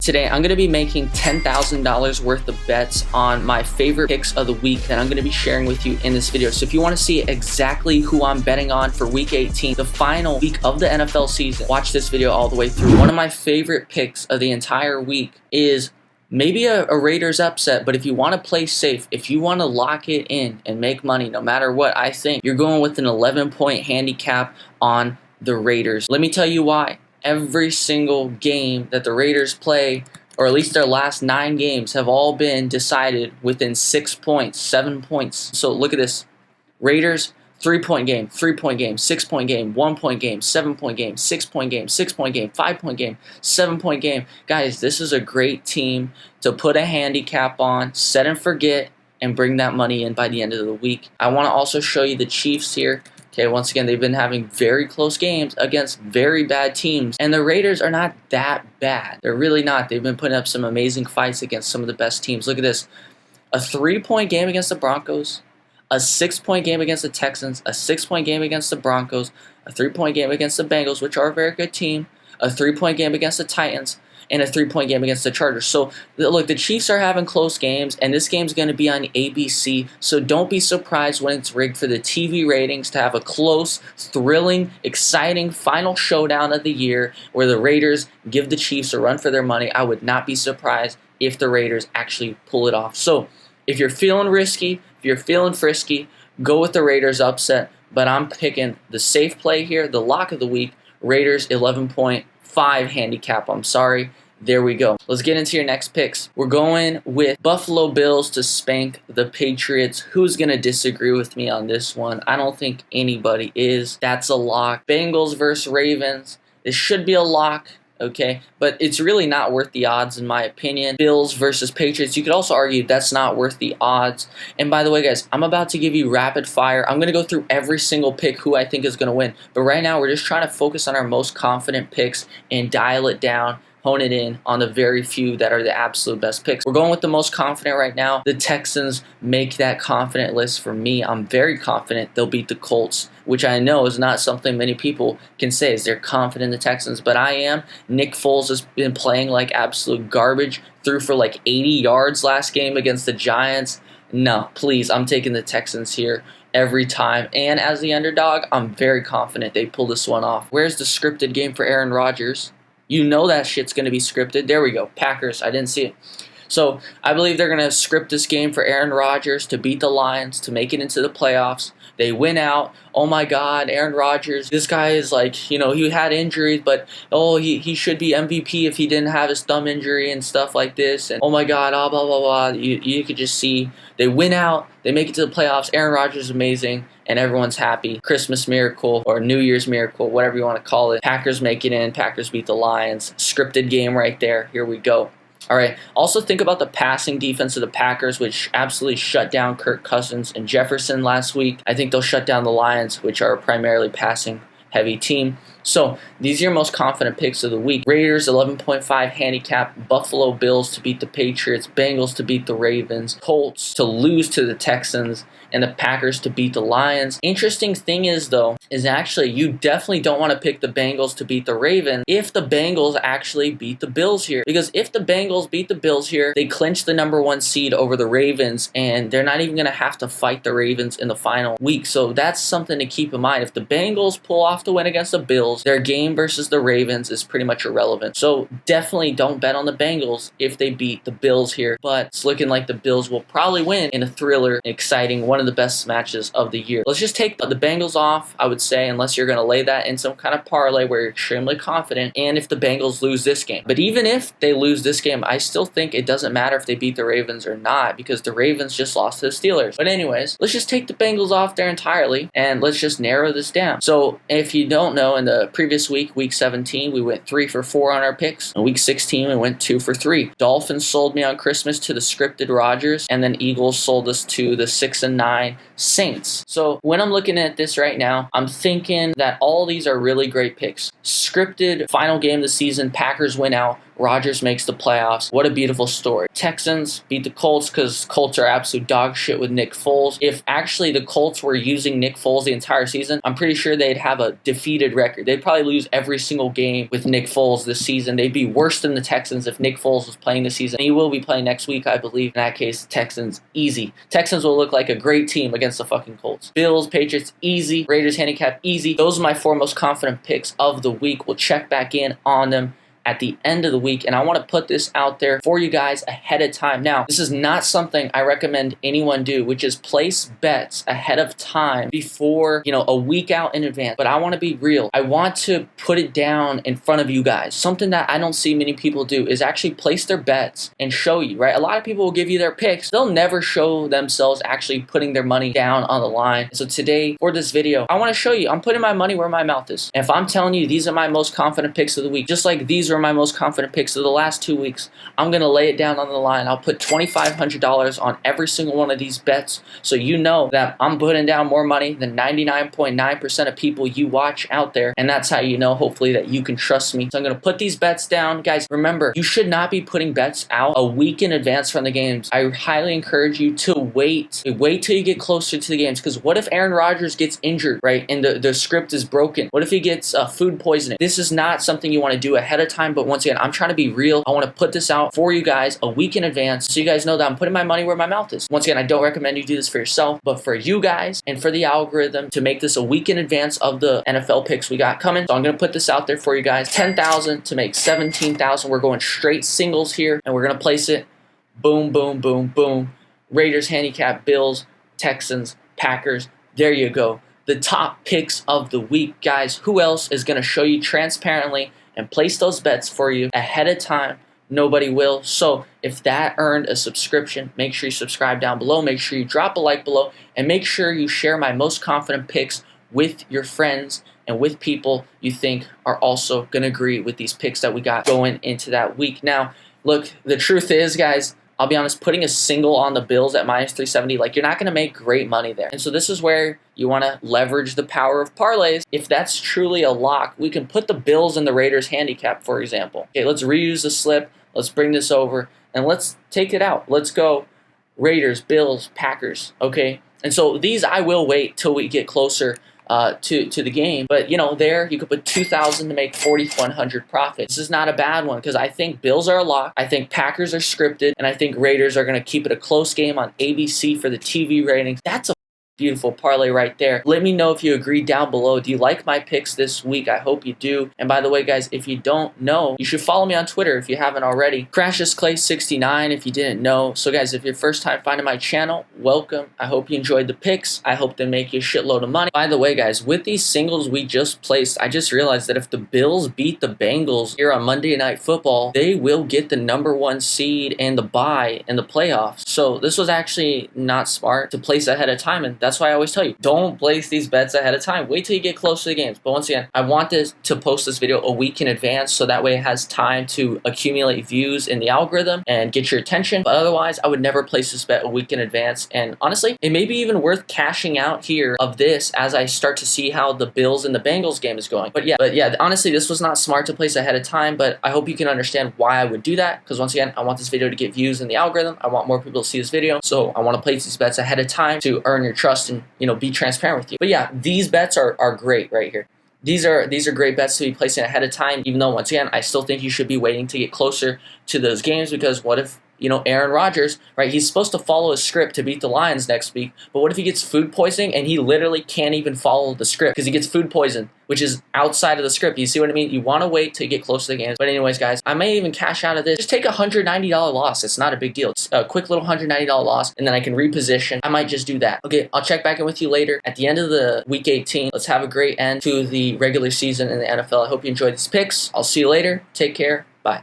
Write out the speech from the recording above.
Today, I'm going to be making $10,000 worth of bets on my favorite picks of the week that I'm going to be sharing with you in this video. So if you want to see exactly who I'm betting on for week 18, the final week of the NFL season, watch this video all the way through. One of my favorite picks of the entire week is maybe a Raiders upset, but if you want to play safe, if you want to lock it in and make money no matter what, I think you're going with an 11-point handicap on the Raiders. Let me tell you why. Every single game that the Raiders play, or at least their last 9 games, have all been decided within 6 points, 7 points. So look at this. Raiders, 3-point game, 3-point game, 6-point game, 1-point game, 7-point game, 6-point game, 6-point game, 5-point game, 7-point game. Guys, this is a great team to put a handicap on, set and forget, and bring that money in by the end of the week. I want to also show you the Chiefs here. Okay, once again, they've been having very close games against very bad teams, and the Raiders are not that bad. They're really not. They've been putting up some amazing fights against some of the best teams. Look at this. A 3-point game against the Broncos, a 6-point game against the Texans, a 6-point game against the Broncos, a 3-point game against the Bengals, which are a very good team, a 3-point game against the Titans, and a 3-point game against the Chargers. So, look, the Chiefs are having close games, and this game's going to be on ABC, so don't be surprised when it's rigged for the TV ratings to have a close, thrilling, exciting final showdown of the year where the Raiders give the Chiefs a run for their money. I would not be surprised if the Raiders actually pull it off. So, if you're feeling risky, if you're feeling frisky, go with the Raiders upset, but I'm picking the safe play here, the lock of the week, Raiders 11.5 handicap. I'm sorry. There we go. Let's get into your next picks. We're going with Buffalo Bills to spank the Patriots. Who's going to disagree with me on this one? I don't think anybody is. That's a lock. Bengals versus Ravens. This should be a lock. Okay, but it's really not worth the odds in my opinion. Bills versus Patriots, you could also argue that's not worth the odds. And by the way, guys, I'm about to give you rapid fire. I'm going to go through every single pick who I think is going to win. But right now, we're just trying to focus on our most confident picks and dial it down, hone it in on the very few that are the absolute best picks. We're going with the most confident right now. The Texans make that confident list for me. I'm very confident they'll beat the Colts, which I know is not something many people can say is they're confident in the Texans, but I am. Nick Foles has been playing like absolute garbage, threw for like 80 yards last game against the Giants. No, please, I'm taking the Texans here every time. And as the underdog, I'm very confident they pull this one off. Where's the scripted game for Aaron Rodgers? You know that shit's going to be scripted. There we go. Packers. I didn't see it. So I believe they're going to script this game for Aaron Rodgers to beat the Lions, to make it into the playoffs. They win out. Oh my God, Aaron Rodgers. This guy is like, he had injuries, but he should be MVP if he didn't have his thumb injury and stuff like this. And oh my God, blah, blah, blah. You could just see they win out. They make it to the playoffs. Aaron Rodgers is amazing. And everyone's happy. Christmas miracle or New Year's miracle, whatever you want to call it. Packers make it in. Packers beat the Lions. Scripted game right there. Here we go. All right. Also think about the passing defense of the Packers, which absolutely shut down Kirk Cousins and Jefferson last week. I think they'll shut down the Lions, which are a primarily passing heavy team. So these are your most confident picks of the week. Raiders 11.5 handicap, Buffalo Bills to beat the Patriots, Bengals to beat the Ravens, Colts to lose to the Texans, and the Packers to beat the Lions. Interesting thing is, though, is actually you definitely don't want to pick the Bengals to beat the Ravens if the Bengals actually beat the Bills here. Because if the Bengals beat the Bills here, they clinch the #1 seed over the Ravens, and they're not even going to have to fight the Ravens in the final week. So that's something to keep in mind. If the Bengals pull off the win against the Bills, their game versus the Ravens is pretty much irrelevant. So definitely don't bet on the Bengals if they beat the Bills here. But it's looking like the Bills will probably win in a thriller, exciting, one of the best matches of the year. Let's just take the Bengals off, I would say, unless you're going to lay that in some kind of parlay where you're extremely confident, and if the Bengals lose this game. But even if they lose this game, I still think it doesn't matter if they beat the Ravens or not, because the Ravens just lost to the Steelers. But anyways, let's just take the Bengals off there entirely, and let's just narrow this down. So if you don't know, in the previous week, week 17, we went 3 for 4 on our picks. In week 16, we went 2 for 3. Dolphins sold me on Christmas to the scripted Rodgers, and then Eagles sold us to the 6-9 Saints. So when I'm looking at this right now, I'm thinking that all these are really great picks. Scripted final game of the season, Packers win out. Rodgers makes the playoffs. What a beautiful story. Texans beat the Colts because Colts are absolute dog shit with Nick Foles. If actually the Colts were using Nick Foles the entire season, I'm pretty sure they'd have a defeated record. They'd probably lose every single game with Nick Foles this season. They'd be worse than the Texans if Nick Foles was playing this season. He will be playing next week, I believe. In that case, Texans, easy. Texans will look like a great team against the fucking Colts. Bills, Patriots, easy. Raiders, handicap, easy. Those are my 4 most confident picks of the week. We'll check back in on them at the end of the week, and I want to put this out there for you guys ahead of time. Now, this is not something I recommend anyone do, which is place bets ahead of time before, a week out in advance. But I want to be real. I want to put it down in front of you guys. Something that I don't see many people do is actually place their bets and show you, right? A lot of people will give you their picks. They'll never show themselves actually putting their money down on the line. So today, for this video, I want to show you, I'm putting my money where my mouth is. And if I'm telling you these are my most confident picks of the week, just like these are my most confident picks of the last 2 weeks, I'm going to lay it down on the line. I'll put $2,500 on every single one of these bets, so you know that I'm putting down more money than 99.9% of people you watch out there, and that's how you know, hopefully, that you can trust me. So I'm going to put these bets down. Guys, remember, you should not be putting bets out a week in advance from the games. I highly encourage you to wait till you get closer to the games, because what if Aaron Rodgers gets injured, right, and the script is broken? What if he gets food poisoning? This is not something you want to do ahead of time, but once again, I'm trying to be real. I want to put this out for you guys a week in advance so you guys know that I'm putting my money where my mouth is. Once again, I don't recommend you do this for yourself, but for you guys and for the algorithm to make this a week in advance of the NFL picks we got coming. So I'm going to put this out there for you guys. 10,000 to make 17,000. We're going straight singles here, and we're going to place it. Boom, boom, boom, boom. Raiders, handicap, Bills, Texans, Packers. There you go. The top picks of the week, guys. Who else is going to show you transparently and place those bets for you ahead of time? Nobody will. So if that earned a subscription, make sure you subscribe down below. Make sure you drop a like below, and make sure you share my most confident picks with your friends and with people you think are also going to agree with these picks that we got going into that week. Now, look, the truth is, guys, I'll be honest, putting a single on the Bills at minus 370, you're not going to make great money there. And so this is where you want to leverage the power of parlays. If that's truly a lock, we can put the Bills and the Raiders handicap, for example. Okay, let's reuse the slip. Let's bring this over, and let's take it out. Let's go Raiders, Bills, Packers, okay? And so these I will wait till we get closer to the game. But, there you could put 2,000 to make 4,100 profit. This is not a bad one because I think Bills are a lock. I think Packers are scripted, and I think Raiders are going to keep it a close game on ABC for the TV ratings. That's a beautiful parlay right there. Let me know if you agree down below. Do you like my picks this week? I hope you do. And by the way, guys, if you don't know, you should follow me on Twitter if you haven't already. CrashesClay69 if you didn't know. So guys, if you're first time finding my channel, welcome. I hope you enjoyed the picks. I hope they make you a shitload of money. By the way, guys, with these singles we just placed, I just realized that if the Bills beat the Bengals here on Monday Night Football, they will get the #1 seed and the bye in the playoffs. So this was actually not smart to place ahead of time, and that's why I always tell you, don't place these bets ahead of time. Wait till you get close to the games. But once again, I want to post this video a week in advance so that way it has time to accumulate views in the algorithm and get your attention. But otherwise, I would never place this bet a week in advance. And honestly, it may be even worth cashing out here of this as I start to see how the Bills and the Bengals game is going. But yeah, honestly, this was not smart to place ahead of time, but I hope you can understand why I would do that. Because once again, I want this video to get views in the algorithm. I want more people to see this video. So I want to place these bets ahead of time to earn your trust and be transparent with you. But yeah, these bets are great right here. These are great bets to be placing ahead of time, even though, once again, I still think you should be waiting to get closer to those games, because what if, Aaron Rodgers, right, he's supposed to follow a script to beat the Lions next week, but what if he gets food poisoning and he literally can't even follow the script because he gets food poisoned, which is outside of the script? You see what I mean? You want to wait till you get close to the games. But anyways, guys, I may even cash out of this. Just take a $190 loss. It's not a big deal. It's a quick little $190 loss, and then I can reposition. I might just do that. Okay, I'll check back in with you later at the end of the week 18. Let's have a great end to the regular season in the NFL. I hope you enjoyed these picks. I'll see you later. Take care.